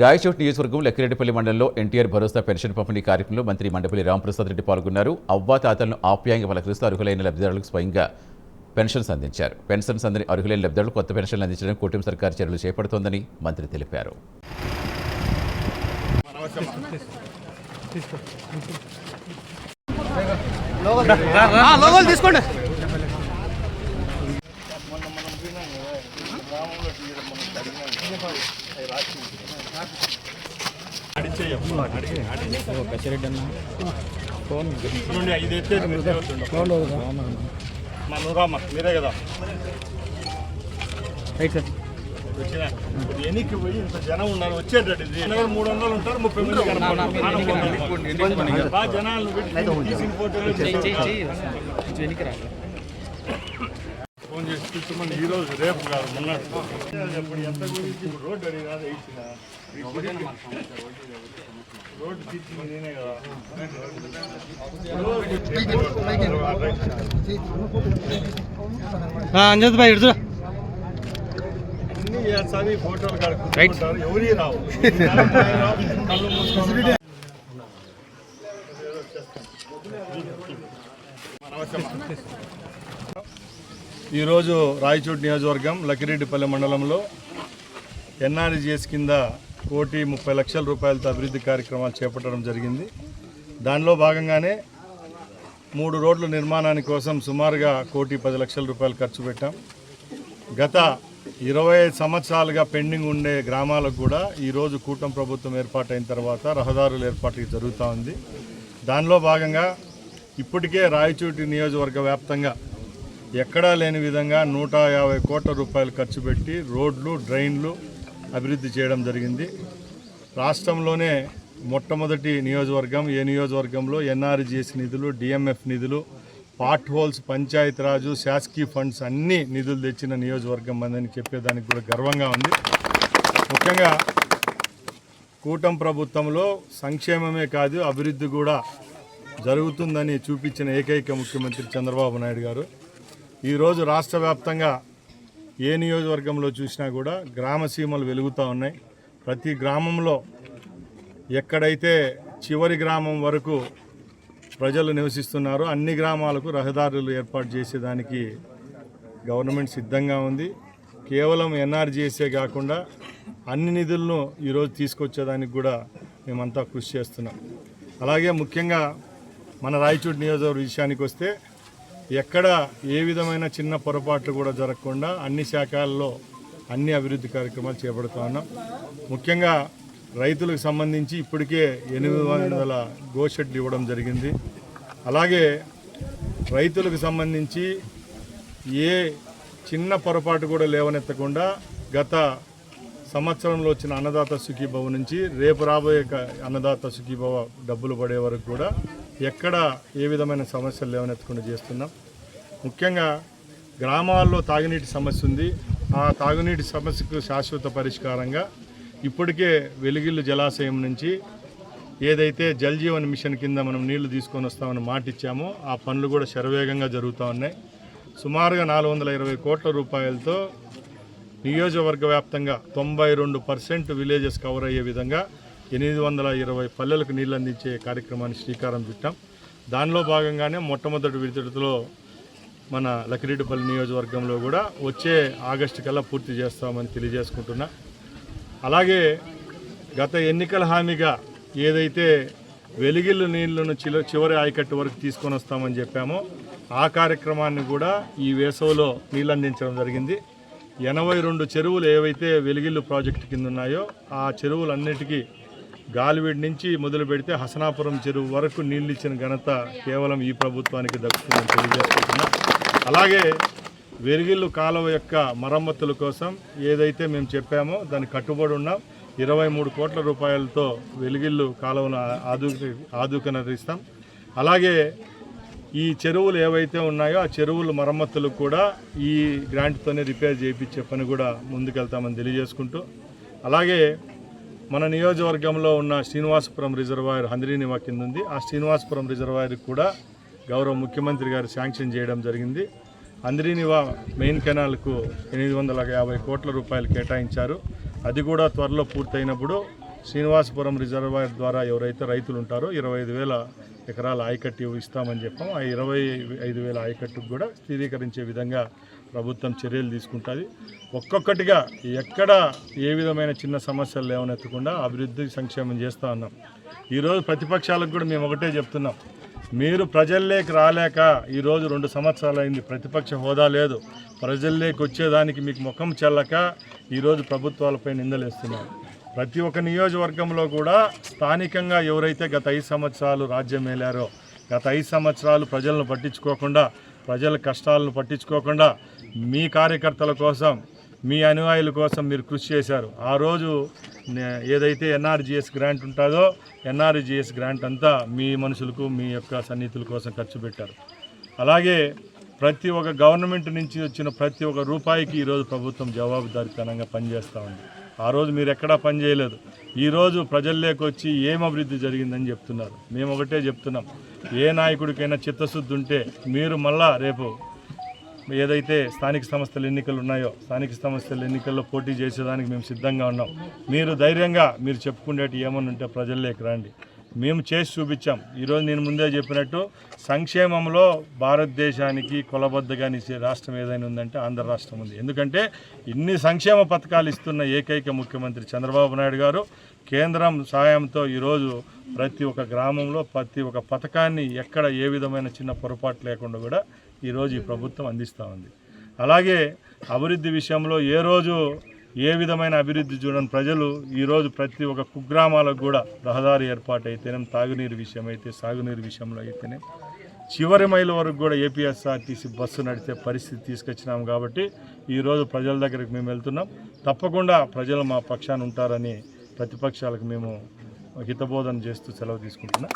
రాయచోటి నియోజకవర్గం లక్కిరెడ్డిపల్లి మండలంలో ఎన్టీఆర్ భరోసా పెన్షన్ పంపిణీ కార్యక్రమంలో మంత్రి మండపల్లి రామప్రసాద్ రెడ్డి పాల్గొన్నారు. అవ్వాతాతలను ఆప్యాయంగా పలకరిస్తూ అర్హులైన లబ్ధిదారులకు స్వయంగా పెన్షన్స్ అందించారు. పెన్షన్స్ అందని అర్హులైన లబ్ధిదారులకు కొత్త పెన్షన్లు అందించడానికి కూటమి సర్కారు చర్యలు చేపడుతోందని మంత్రి తెలిపారు. మీరే కదా ఎన్నికి పోయి ఇంత జనం ఉన్నారు వచ్చేటట్టు 300 ఉంటారు 30 మంది జనాలను ఫోన్ చేసి చూసుకోమని ఈరోజు రేపు కాదు మొన్నట్టు ఎంత గురించి ఇప్పుడు రోడ్డు అడిగినా వేసిన రోడ్డు తీర్చింది నేనే కదా. అంజద్ భాయ్ ఇడుచు అన్ని చేస్తాను ఫోటోలు కడుక్కుంటారు ఎవరి రావు కళ్ళు మూసుకొని ఈరోజు రాయచోటి నియోజకవర్గం లక్కిరెడ్డిపల్లి మండలంలో ఎన్ఆర్జీఎస్ కింద 1,30,00,000 రూపాయలతో అభివృద్ధి కార్యక్రమాలు చేపట్టడం జరిగింది. దానిలో భాగంగానే 3 రోడ్ల నిర్మాణాని కోసం సుమారుగా 1,10,00,000 రూపాయలు ఖర్చు పెట్టాం. గత 25 సంవత్సరాలుగా పెండింగ్ ఉండే గ్రామాలకు కూడా ఈరోజు కూటమి ప్రభుత్వం ఏర్పాటైన తర్వాత రహదారుల ఏర్పాటు జరుగుతూ ఉంది. దానిలో భాగంగా ఇప్పటికే రాయచోటి నియోజకవర్గ వ్యాప్తంగా ఎక్కడా లేని విధంగా 150 కోట్ల రూపాయలు ఖర్చు పెట్టి రోడ్లు డ్రైన్లు అభివృద్ధి చేయడం జరిగింది. రాష్ట్రంలోనే మొట్టమొదటి నియోజకవర్గం ఏ నియోజకవర్గంలో ఎన్ఆర్జీఎస్ నిధులు, డిఎంఎఫ్ నిధులు, పార్ట్ హోల్స్, పంచాయతీరాజు, శాసకీయ ఫండ్స్ అన్ని నిధులు తెచ్చిన నియోజకవర్గం అని చెప్పేదానికి కూడా గర్వంగా ఉంది. ముఖ్యంగా కూటమి ప్రభుత్వంలో సంక్షేమమే కాదు అభివృద్ధి కూడా జరుగుతుందని చూపించిన ఏకైక ముఖ్యమంత్రి చంద్రబాబు నాయుడు గారు. ఈరోజు రాష్ట్ర వ్యాప్తంగా ఏ నియోజకవర్గంలో చూసినా కూడా గ్రామ సీమలు వెలుగుతూ ఉన్నాయి. ప్రతి గ్రామంలో ఎక్కడైతే చివరి గ్రామం వరకు ప్రజలు నివసిస్తున్నారో అన్ని గ్రామాలకు రహదారులు ఏర్పాటు చేసేదానికి గవర్నమెంట్ సిద్ధంగా ఉంది. కేవలం ఎన్ఆర్జీఎస్ఏ కాకుండా అన్ని నిధులను ఈరోజు తీసుకొచ్చేదానికి కూడా మేమంతా కృషి చేస్తున్నాం. అలాగే ముఖ్యంగా మన రాయచోటి నియోజకవర్గ విషయానికి వస్తే ఎక్కడ ఏ విధమైన చిన్న పొరపాట్లు కూడా జరగకుండా అన్ని శాఖల్లో అన్ని అభివృద్ధి కార్యక్రమాలు చేపడుతూ ఉన్నాం. ముఖ్యంగా రైతులకు సంబంధించి ఇప్పటికే 800 గోషెడ్లు ఇవ్వడం జరిగింది. అలాగే రైతులకు సంబంధించి ఏ చిన్న పొరపాటు కూడా లేవనెత్తకుండా గత సంవత్సరంలో వచ్చిన అన్నదాత సుఖీభవ నుంచి రేపు రాబోయే అన్నదాత సుఖీభవ డబ్బులు పడే వరకు కూడా ఎక్కడ ఏ విధమైన సమస్యలు లేవనెత్తకుండా చేస్తున్నాం. ముఖ్యంగా గ్రామాల్లో తాగునీటి సమస్య ఉంది. ఆ తాగునీటి సమస్యకు శాశ్వత పరిష్కారంగా ఇప్పటికే వెలిగిళ్ళు జలాశయం నుంచి ఏదైతే జల్ జీవన్ మిషన్ కింద మనం నీళ్లు తీసుకొని వస్తామని మాట ఇచ్చామో ఆ పనులు కూడా శరవేగంగా జరుగుతూ ఉన్నాయి. సుమారుగా 420 కోట్ల రూపాయలతో నియోజకవర్గ వ్యాప్తంగా 92% విలేజెస్ కవర్ అయ్యే విధంగా 820 పల్లెలకు నీళ్ళు అందించే కార్యక్రమాన్ని శ్రీకారం చుట్టాం. దానిలో భాగంగానే మొట్టమొదటి విడతలో మన లక్కిరెడ్డిపల్లి నియోజకవర్గంలో కూడా వచ్చే ఆగస్టు కల్లా పూర్తి చేస్తామని తెలియజేసుకుంటున్నా. అలాగే గత ఎన్నికల హామీగా ఏదైతే వెలిగిళ్ళు నీళ్లను చివరి ఆయకట్టు వరకు తీసుకొని వస్తామని చెప్పామో ఆ కార్యక్రమాన్ని కూడా ఈ వేసవిలో నీళ్ళు అందించడం జరిగింది. 82 చెరువులు ఏవైతే వెలిగిళ్ళు ప్రాజెక్టు కింద ఉన్నాయో ఆ చెరువులన్నిటికీ గాలివీడి నుంచి మొదలు పెడితే హసనాపురం చెరువు వరకు నీళ్ళు ఇచ్చిన ఘనత కేవలం ఈ ప్రభుత్వానికి దక్కుతుందని తెలియజేస్తున్నా. అలాగే వెలిగిళ్ళు కాలువ యొక్క మరమ్మతుల కోసం ఏదైతే మేము చెప్పామో దానికి కట్టుబడి ఉన్నాం. 23 కోట్ల రూపాయలతో వెలిగిళ్ళు కాలువను ఆధునీకరిస్తాం. అలాగే ఈ చెరువులు ఏవైతే ఉన్నాయో ఆ చెరువుల మరమ్మతులు కూడా ఈ గ్రాంట్తోనే రిపేర్ చేయించే పని కూడా ముందుకెళ్తామని తెలియజేసుకుంటూ, అలాగే మన నియోజకవర్గంలో ఉన్న శ్రీనివాసపురం రిజర్వాయర్ హంద్రీనివా కింద ఉంది. ఆ శ్రీనివాసపురం రిజర్వాయర్కి కూడా గౌరవ ముఖ్యమంత్రి గారు శాంక్షన్ చేయడం జరిగింది. హంద్రీనివా మెయిన్ కెనాల్కు 850 కోట్ల రూపాయలు కేటాయించారు. అది కూడా త్వరలో పూర్తయినప్పుడు శ్రీనివాసపురం రిజర్వాయర్ ద్వారా ఎవరైతే రైతులు ఉంటారో 25,000 ఎకరాల ఆయకట్టు ఇస్తామని చెప్పాం. ఆ 25,000 ఆయకట్టుకు కూడా స్థిరీకరించే విధంగా ప్రభుత్వం చర్యలు తీసుకుంటుంది. ఒక్కొక్కటిగా ఎక్కడ ఏ విధమైన చిన్న సమస్యలు లేవనెత్తకుండా అభివృద్ధి సంక్షేమం చేస్తూ ఉన్నాం. ఈరోజు ప్రతిపక్షాలకు కూడా మేము ఒకటే చెప్తున్నాం, మీరు ప్రజల్లోకి రాలేక ఈరోజు 2 సంవత్సరాలు అయింది, ప్రతిపక్ష హోదా లేదు, ప్రజల్లోకి వచ్చేదానికి మీకు ముఖం చెల్లక ఈరోజు ప్రభుత్వాలపై నిందలేస్తున్నారు. ప్రతి ఒక్క నియోజకవర్గంలో కూడా స్థానికంగా ఎవరైతే గత 5 సంవత్సరాలు రాజ్యం ఏలారో, గత 5 సంవత్సరాలు ప్రజలను పట్టించుకోకుండా, ప్రజల కష్టాలను పట్టించుకోకుండా మీ కార్యకర్తల కోసం, మీ అనుయాయుల కోసం మీరు కృషి చేశారు. ఆ రోజు ఏదైతే ఎన్ఆర్జీఎస్ గ్రాంట్ ఉంటుందో ఎన్ఆర్జీఎస్ గ్రాంట్ అంతా మీ మనుషులకు, మీ యొక్క సన్నిహితుల కోసం ఖర్చు పెట్టారు. అలాగే ప్రతి ఒక్క గవర్నమెంట్ నుంచి వచ్చిన ప్రతి ఒక్క రూపాయికి ఈరోజు ప్రభుత్వం జవాబుదారీతనంగా పనిచేస్తూ ఉంది. ఆ రోజు మీరు ఎక్కడా పని చేయలేదు. ఈరోజు ప్రజల్లోకి వచ్చి ఏం అభివృద్ధి జరిగిందని చెప్తున్నారు. మేము ఒకటే చెప్తున్నాం, ఏ నాయకుడికైనా చిత్తశుద్ధి ఉంటే మీరు మళ్ళా రేపు ఏదైతే స్థానిక సంస్థల ఎన్నికలు ఉన్నాయో స్థానిక సంస్థల ఎన్నికల్లో పోటీ చేసేదానికి మేము సిద్ధంగా ఉన్నాం. మీరు ధైర్యంగా మీరు చెప్పుకునేటి ఏమన్నా ఉంటే ప్రజల్లోకి రండి, మేము చేసి చూపించాం. ఈరోజు నేను ముందే చెప్పినట్టు సంక్షేమంలో భారతదేశానికి కొలబద్దగా నిచ్చే రాష్ట్రం ఏదైనా ఉందంటే ఆంధ్ర రాష్ట్రం ఉంది. ఎందుకంటే ఇన్ని సంక్షేమ పథకాలు ఇస్తున్న ఏకైక ముఖ్యమంత్రి చంద్రబాబు నాయుడు గారు. కేంద్రం సాయంతో ఈరోజు ప్రతి ఒక్క గ్రామంలో ప్రతి ఒక్క పథకాన్ని ఎక్కడ ఏ విధమైన చిన్న పొరపాటు లేకుండా కూడా ఈరోజు ఈ ప్రభుత్వం అందిస్తూ ఉంది. అలాగే అభివృద్ధి విషయంలో ఏ రోజు ఏ విధమైన అభివృద్ధి చూడని ప్రజలు ఈరోజు ప్రతి ఒక్క కుగ్రామాలకు కూడా రహదారి ఏర్పాటు అయితేనే, తాగునీరు విషయం అయితే, సాగునీరు విషయంలో అయితేనే, చివరి మైలు వరకు కూడా ఏపీఎస్ఆర్టీసీ బస్సు నడిచే పరిస్థితి తీసుకొచ్చినాం. కాబట్టి ఈరోజు ప్రజల దగ్గరికి మేము వెళ్తున్నాం. తప్పకుండా ప్రజలు మా పక్షాన ఉంటారని ప్రతిపక్షాలకు మేము హితబోధన చేస్తూ సెలవు తీసుకుంటున్నాం.